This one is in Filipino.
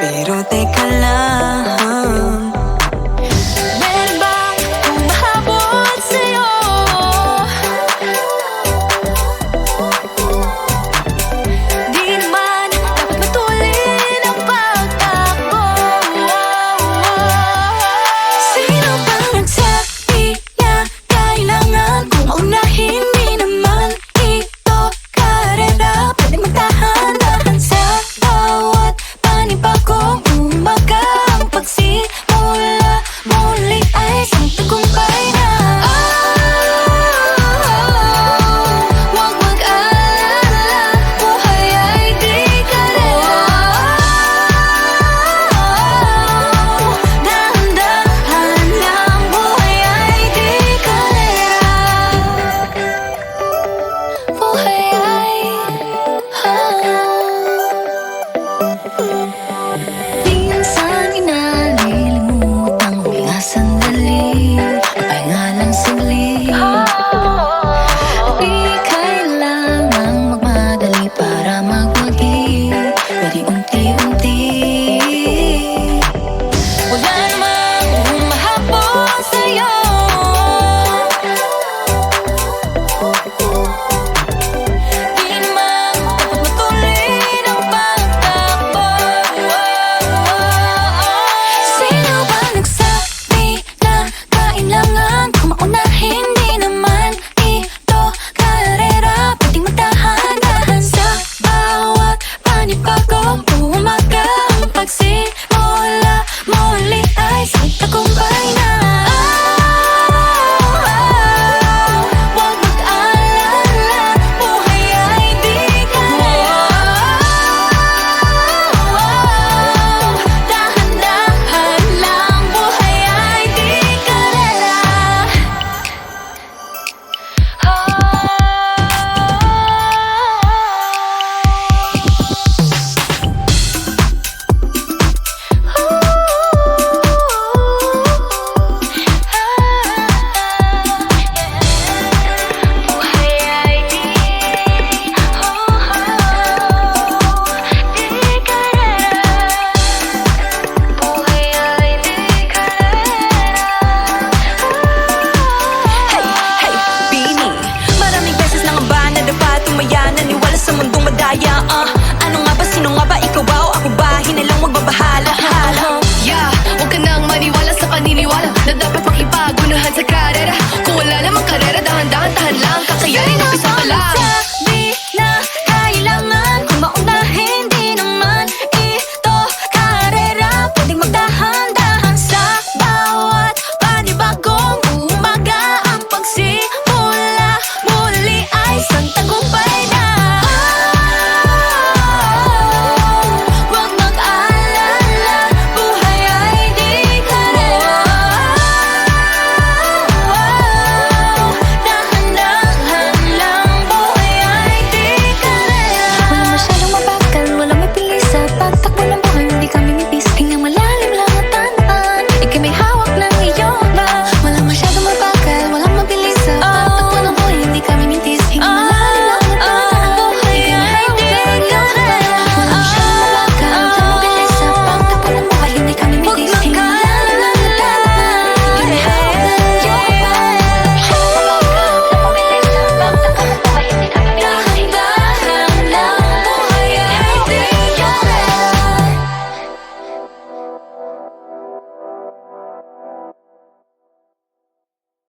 Pero teka lang, meron bang humahabol sa'yo? Di naman dapat matulin ang pagtakbo. Sino bang nagsabi na kailangan kong maunahin? Di naman ito karera, pwede magtahan-tahan sa bawat panibagong umaga. Ang pagsimula muli ay isang tagumpay na. Huwag mag-alala, buhay ay di karera. Dahan-dahan lang, buhay ay di karera. Buhay ay minsan inalilimutang huminga sandali, pahinga lang saglit. Di kailangang magmadali para magwagi, pwede unti-unti. Wala namang humahabol sa'yo. Di naman dapat matulin ang pagtakbo. Sino ba nagsabi na kailangan kong maunahin? Di naman ito karera, pwedeng magdahan-dahan sa bawat panibagong umaga. Ang pagsimula muli ay isang tagumpay na. Huwag mag-alala, buhay ay di karera. Dahan-dahan lang, buhay ay di karera. Buhay ay di karera. Buhay ay di karera. Hey, hey, Bini, maraming beses nang ba na dapat tumaya, naniwala sa mundong madaya.